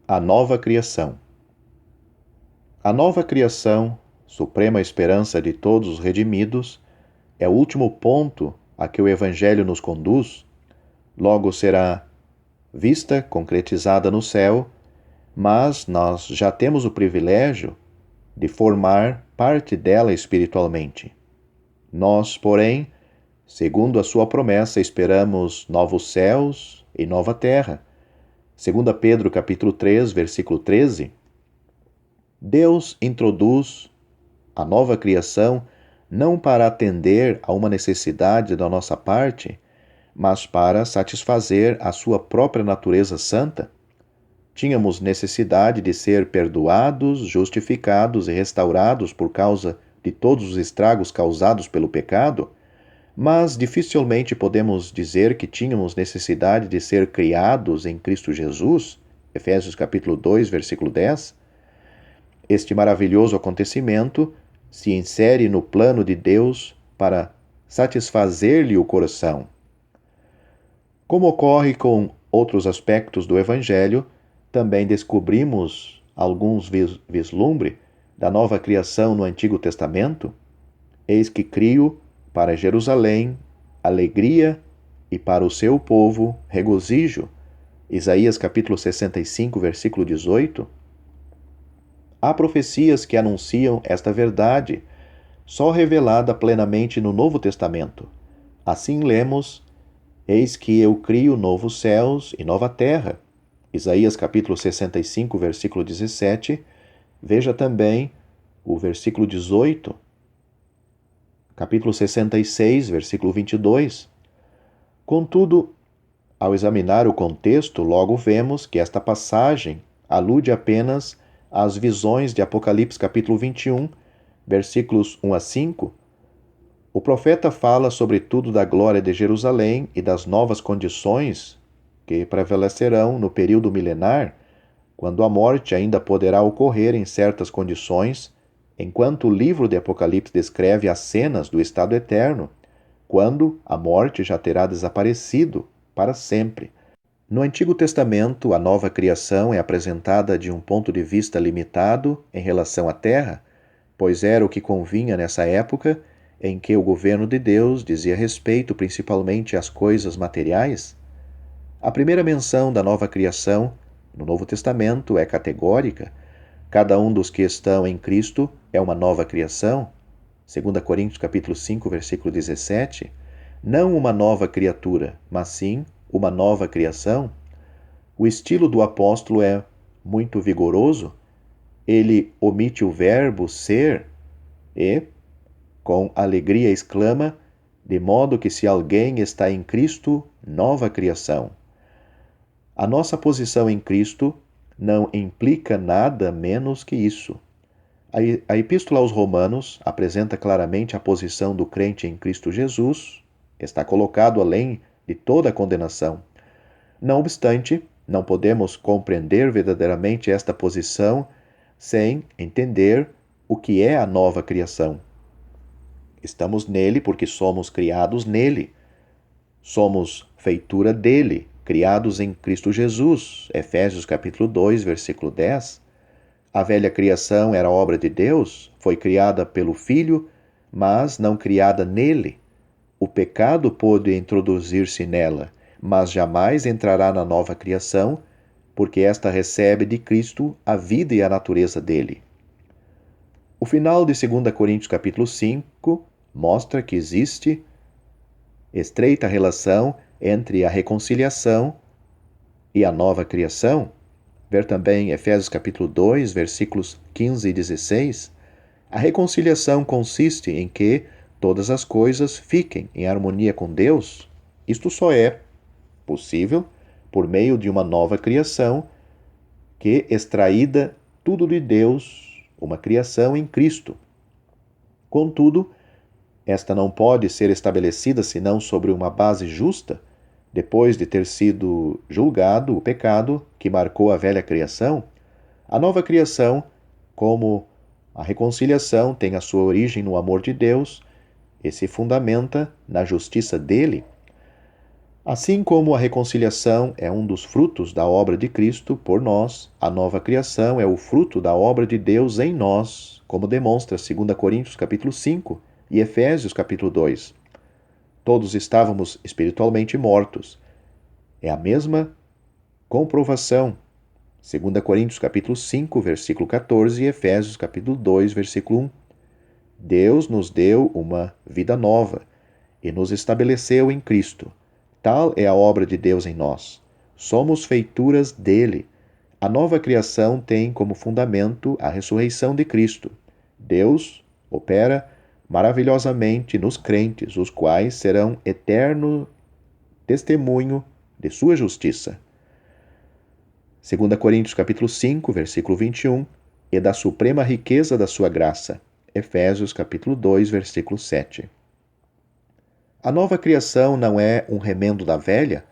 A nova criação. A nova criação, suprema esperança de todos os redimidos, é o último ponto a que o Evangelho nos conduz, logo será vista, concretizada no céu, mas nós já temos o privilégio de formar parte dela espiritualmente. Nós, porém, segundo a sua promessa, esperamos novos céus e nova terra. 2 Pedro capítulo 3, versículo 13, Deus introduz a nova criação não para atender a uma necessidade da nossa parte, mas para satisfazer a sua própria natureza santa. Tínhamos necessidade de ser perdoados, justificados e restaurados por causa de todos os estragos causados pelo pecado, mas dificilmente podemos dizer que tínhamos necessidade de ser criados em Cristo Jesus, Efésios capítulo 2, versículo 10. Este maravilhoso acontecimento se insere no plano de Deus para satisfazer-lhe o coração. Como ocorre com outros aspectos do Evangelho, também descobrimos alguns vislumbre da nova criação no Antigo Testamento. Eis que crio para Jerusalém alegria e para o seu povo regozijo. Isaías capítulo 65, versículo 18. Há profecias que anunciam esta verdade, só revelada plenamente no Novo Testamento. Assim lemos: Eis que eu crio novos céus e nova terra. Isaías capítulo 65, versículo 17. Veja também o versículo 18. Capítulo 66, versículo 22. Contudo, ao examinar o contexto, logo vemos que esta passagem alude apenas às visões de Apocalipse capítulo 21, versículos 1 a 5. O profeta fala sobretudo da glória de Jerusalém e das novas condições que prevalecerão no período milenar, quando a morte ainda poderá ocorrer em certas condições, enquanto o livro de Apocalipse descreve as cenas do estado eterno, quando a morte já terá desaparecido para sempre. No Antigo Testamento, a nova criação é apresentada de um ponto de vista limitado em relação à terra, pois era o que convinha nessa época em que o governo de Deus dizia respeito principalmente às coisas materiais. A primeira menção da nova criação no Novo Testamento é categórica. Cada um dos que estão em Cristo é uma nova criação. 2 Coríntios capítulo 5, versículo 17. Não uma nova criatura, mas sim uma nova criação. O estilo do apóstolo é muito vigoroso. Ele omite o verbo ser e, com alegria, exclama: de modo que se alguém está em Cristo, nova criação. A nossa posição em Cristo não implica nada menos que isso. A Epístola aos Romanos apresenta claramente a posição do crente em Cristo Jesus, está colocado além de toda a condenação. Não obstante, não podemos compreender verdadeiramente esta posição sem entender o que é a nova criação. Estamos nele porque somos criados nele. Somos feitura dele, criados em Cristo Jesus. Efésios capítulo 2, versículo 10. A velha criação era obra de Deus, foi criada pelo Filho, mas não criada nele. O pecado pôde introduzir-se nela, mas jamais entrará na nova criação, porque esta recebe de Cristo a vida e a natureza dele. O final de 2 Coríntios capítulo 5 mostra que existe estreita relação entre a reconciliação e a nova criação. Ver também Efésios capítulo 2, versículos 15 e 16. A reconciliação consiste em que todas as coisas fiquem em harmonia com Deus. Isto só é possível por meio de uma nova criação que, extraída tudo de Deus, uma criação em Cristo. Contudo, esta não pode ser estabelecida senão sobre uma base justa, depois de ter sido julgado o pecado que marcou a velha criação. A nova criação, como a reconciliação, tem a sua origem no amor de Deus e se fundamenta na justiça dele. Assim como a reconciliação é um dos frutos da obra de Cristo por nós, a nova criação é o fruto da obra de Deus em nós, como demonstra 2 Coríntios capítulo 5 e Efésios capítulo 2. Todos estávamos espiritualmente mortos. É a mesma comprovação. 2 Coríntios capítulo 5, versículo 14 e Efésios capítulo 2, versículo 1. Deus nos deu uma vida nova e nos estabeleceu em Cristo. Tal é a obra de Deus em nós. Somos feituras dele. A nova criação tem como fundamento a ressurreição de Cristo. Deus opera maravilhosamente nos crentes, os quais serão eterno testemunho de sua justiça. 2 Coríntios capítulo 5, versículo 21, e da suprema riqueza da sua graça. Efésios capítulo 2, versículo 7. A nova criação não é um remendo da velha.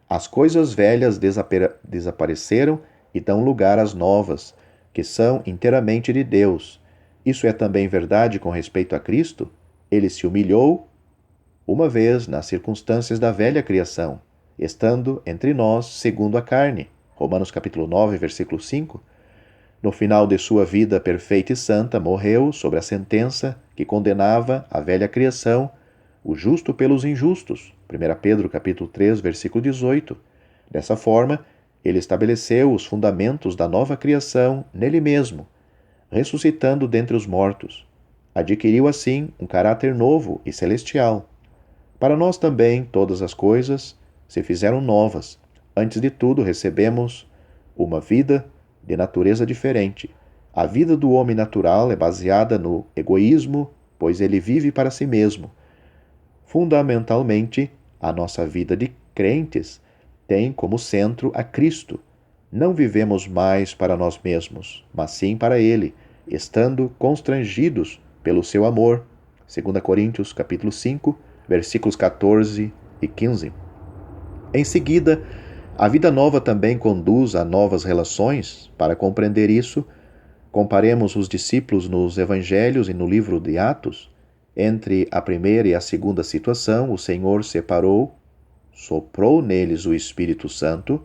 As coisas velhas desapareceram e dão lugar às novas, que são inteiramente de Deus. Isso é também verdade com respeito a Cristo. Ele se humilhou uma vez nas circunstâncias da velha criação, estando entre nós segundo a carne. Romanos capítulo 9, versículo 5. No final de sua vida perfeita e santa, morreu sobre a sentença que condenava a velha criação, o justo pelos injustos. 1 Pedro capítulo 3, versículo 18. Dessa forma, ele estabeleceu os fundamentos da nova criação nele mesmo, ressuscitando dentre os mortos. Adquiriu assim um caráter novo e celestial. Para nós também todas as coisas se fizeram novas. Antes de tudo, recebemos uma vida de natureza diferente. A vida do homem natural é baseada no egoísmo, pois ele vive para si mesmo. Fundamentalmente, a nossa vida de crentes tem como centro a Cristo. Não vivemos mais para nós mesmos, mas sim para Ele, estando constrangidos pelo seu amor. 2 Coríntios capítulo 5, versículos 14 e 15. Em seguida, a vida nova também conduz a novas relações. Para compreender isso, comparemos os discípulos nos Evangelhos e no livro de Atos. Entre a primeira e a segunda situação, o Senhor separou, soprou neles o Espírito Santo,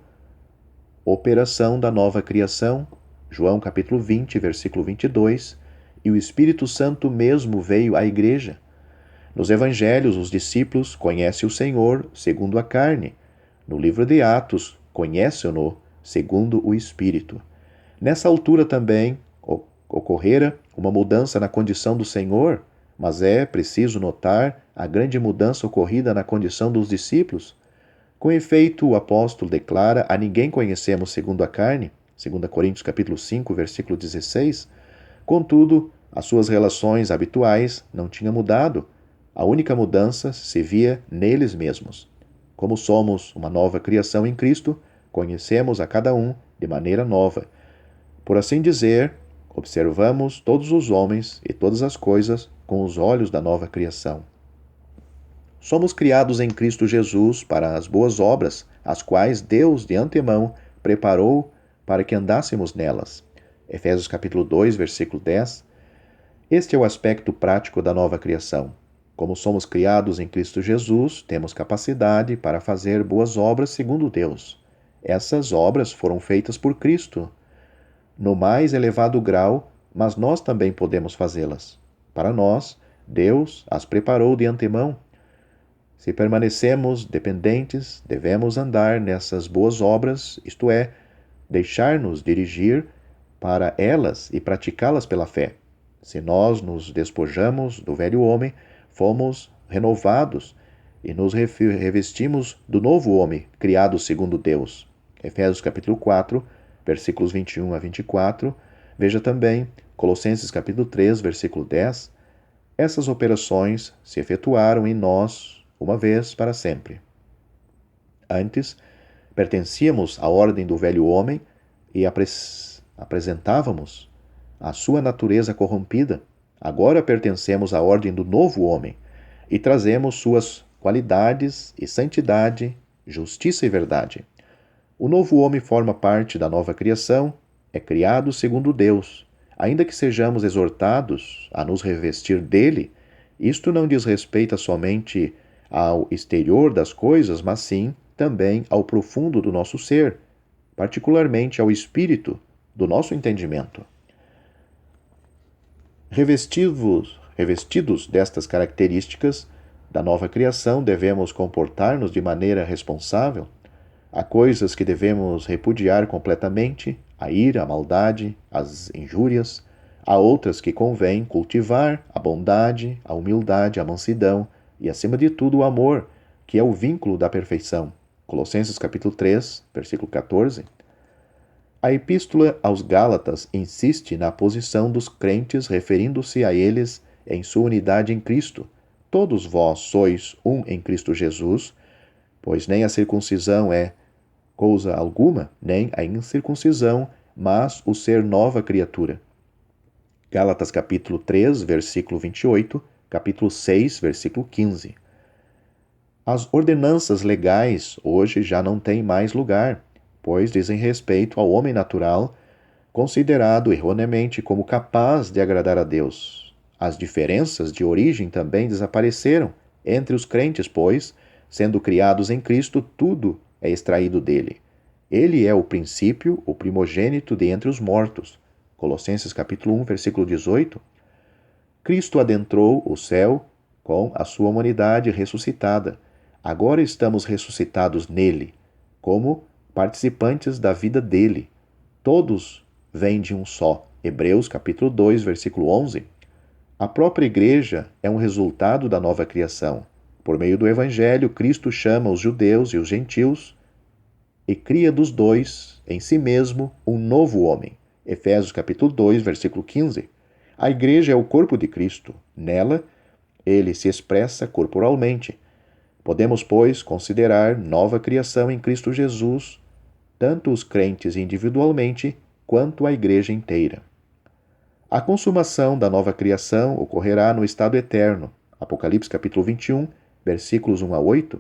operação da nova criação, João capítulo 20, versículo 22, e o Espírito Santo mesmo veio à igreja. Nos Evangelhos, os discípulos conhecem o Senhor segundo a carne. No livro de Atos, conhecem-no segundo o Espírito. Nessa altura também ocorrera uma mudança na condição do Senhor, mas é preciso notar a grande mudança ocorrida na condição dos discípulos. Com efeito, o apóstolo declara: a ninguém conhecemos segundo a carne, 2 Coríntios capítulo 5, versículo 16. Contudo, as suas relações habituais não tinham mudado. A única mudança se via neles mesmos. Como somos uma nova criação em Cristo, conhecemos a cada um de maneira nova. Por assim dizer, observamos todos os homens e todas as coisas com os olhos da nova criação. Somos criados em Cristo Jesus para as boas obras, as quais Deus de antemão preparou para que andássemos nelas. Efésios capítulo 2, versículo 10. Este é o aspecto prático da nova criação. Como somos criados em Cristo Jesus, temos capacidade para fazer boas obras segundo Deus. Essas obras foram feitas por Cristo, no mais elevado grau, mas nós também podemos fazê-las. Para nós, Deus as preparou de antemão. Se permanecemos dependentes, devemos andar nessas boas obras, isto é, deixar-nos dirigir para elas e praticá-las pela fé. Se nós nos despojamos do velho homem, fomos renovados e nos revestimos do novo homem, criado segundo Deus. Efésios capítulo 4, versículos 21 a 24. Veja também Colossenses capítulo 3, versículo 10. Essas operações se efetuaram em nós uma vez para sempre. Antes, pertencíamos à ordem do velho homem e apresentávamos a sua natureza corrompida. Agora pertencemos à ordem do novo homem e trazemos suas qualidades e santidade, justiça e verdade. O novo homem forma parte da nova criação, é criado segundo Deus. Ainda que sejamos exortados a nos revestir dele, isto não diz respeito somente ao exterior das coisas, mas sim também ao profundo do nosso ser, particularmente ao espírito do nosso entendimento. Revestidos destas características da nova criação, devemos comportar-nos de maneira responsável. Há coisas que devemos repudiar completamente, a ira, a maldade, as injúrias. Há outras que convém cultivar, a bondade, a humildade, a mansidão e, acima de tudo, o amor, que é o vínculo da perfeição. Colossenses capítulo 3, versículo 14. A Epístola aos Gálatas insiste na posição dos crentes, referindo-se a eles em sua unidade em Cristo. Todos vós sois um em Cristo Jesus, pois nem a circuncisão é coisa alguma, nem a incircuncisão, mas o ser nova criatura. Gálatas capítulo 3, versículo 28, capítulo 6, versículo 15. As ordenanças legais hoje já não têm mais lugar, pois dizem respeito ao homem natural, considerado erroneamente como capaz de agradar a Deus. As diferenças de origem também desapareceram entre os crentes, pois, sendo criados em Cristo, tudo é extraído dele. Ele é o princípio, o primogênito de entre os mortos. Colossenses capítulo 1, versículo 18. Cristo adentrou o céu com a sua humanidade ressuscitada. Agora estamos ressuscitados nele, como participantes da vida dele. Todos vêm de um só. Hebreus capítulo 2, versículo 11. A própria igreja é um resultado da nova criação. Por meio do evangelho, Cristo chama os judeus e os gentios e cria dos dois, em si mesmo, um novo homem. Efésios capítulo 2, versículo 15. A igreja é o corpo de Cristo. Nela, ele se expressa corporalmente. Podemos, pois, considerar nova criação em Cristo Jesus, tanto os crentes individualmente, quanto a igreja inteira. A consumação da nova criação ocorrerá no estado eterno. Apocalipse capítulo 21, versículos 1 a 8.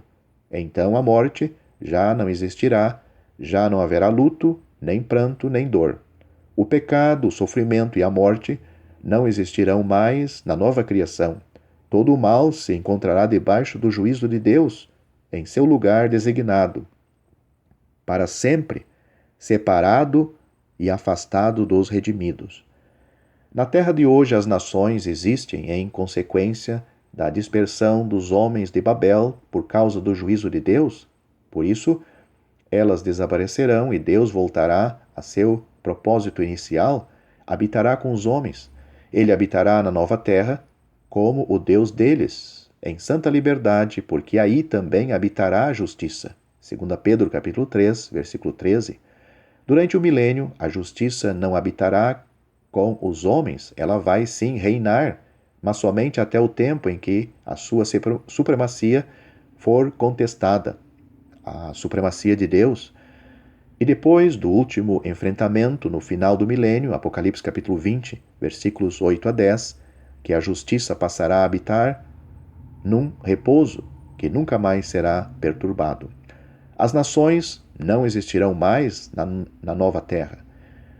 Então a morte já não existirá, já não haverá luto, nem pranto, nem dor. O pecado, o sofrimento e a morte não existirão mais na nova criação. Todo o mal se encontrará debaixo do juízo de Deus, em seu lugar designado, para sempre, separado e afastado dos redimidos. Na terra de hoje, as nações existem em consequência da dispersão dos homens de Babel por causa do juízo de Deus. Por isso, elas desaparecerão e Deus voltará a seu propósito inicial, habitará com os homens. Ele habitará na nova terra como o Deus deles, em santa liberdade, porque aí também habitará a justiça. 2 Pedro capítulo 3, versículo 13. Durante o milênio, a justiça não habitará com os homens, ela vai sim reinar, mas somente até o tempo em que a sua supremacia for contestada, a supremacia de Deus. E depois do último enfrentamento, no final do milênio, Apocalipse capítulo 20, versículos 8 a 10, que a justiça passará a habitar num repouso que nunca mais será perturbado. As nações não existirão mais na nova terra.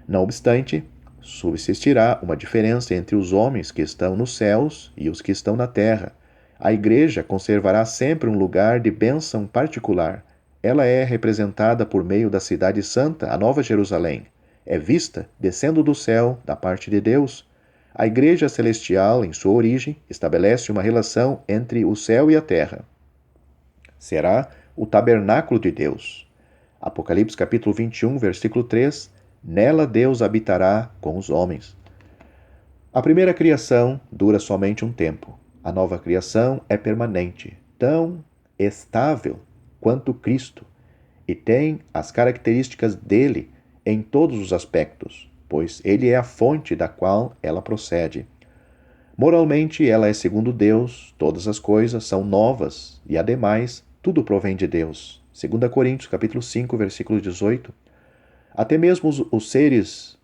Não obstante, subsistirá uma diferença entre os homens que estão nos céus e os que estão na terra. A igreja conservará sempre um lugar de bênção particular. Ela é representada por meio da cidade santa, a Nova Jerusalém. É vista descendo do céu, da parte de Deus. A igreja celestial, em sua origem, estabelece uma relação entre o céu e a terra. Será o tabernáculo de Deus. Apocalipse capítulo 21, versículo 3. Nela Deus habitará com os homens. A primeira criação dura somente um tempo. A nova criação é permanente, tão estável quanto Cristo, e tem as características dele em todos os aspectos, pois ele é a fonte da qual ela procede. Moralmente, ela é segundo Deus, todas as coisas são novas, e ademais, tudo provém de Deus. 2 Coríntios capítulo 5, versículo 18. Até mesmo os seres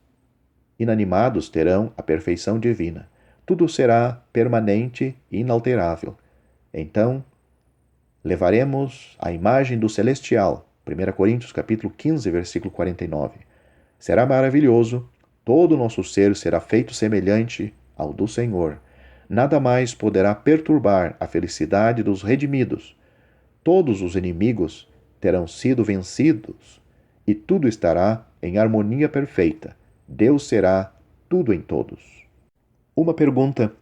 inanimados terão a perfeição divina. Tudo será permanente e inalterável. Então, levaremos a imagem do celestial. 1 Coríntios capítulo 15, versículo 49. Será maravilhoso, todo o nosso ser será feito semelhante ao do Senhor. nada mais poderá perturbar a felicidade dos redimidos. Todos os inimigos terão sido vencidos e tudo estará em harmonia perfeita. Deus será tudo em todos. Uma pergunta: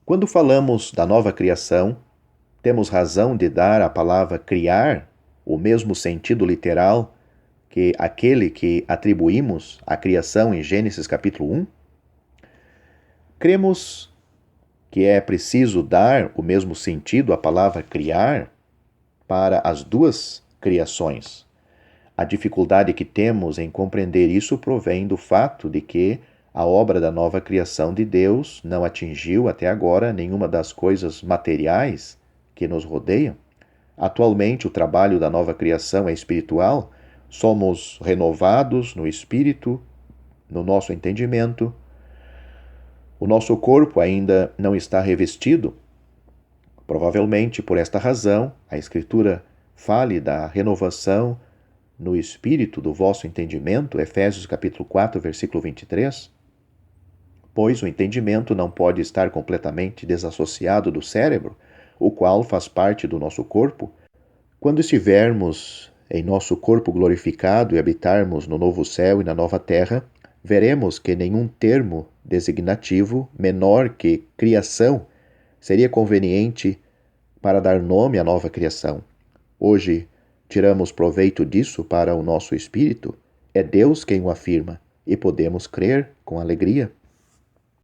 quando falamos da nova criação, temos razão de dar à palavra criar o mesmo sentido literal que aquele que atribuímos à criação em Gênesis capítulo 1? Cremos que é preciso dar o mesmo sentido à palavra criar para as duas criações. A dificuldade que temos em compreender isso provém do fato de que a obra da nova criação de Deus não atingiu até agora nenhuma das coisas materiais que nos rodeiam. Atualmente, o trabalho da nova criação é espiritual. Somos renovados no espírito, no nosso entendimento. O nosso corpo ainda não está revestido. Provavelmente, por esta razão, a Escritura fale da renovação no espírito do vosso entendimento, Efésios capítulo 4, versículo 23. Pois o entendimento não pode estar completamente desassociado do cérebro, o qual faz parte do nosso corpo. Quando estivermos em nosso corpo glorificado e habitarmos no novo céu e na nova terra, veremos que nenhum termo designativo menor que criação seria conveniente para dar nome à nova criação. Hoje, tiramos proveito disso para o nosso espírito. É Deus quem o afirma e podemos crer com alegria.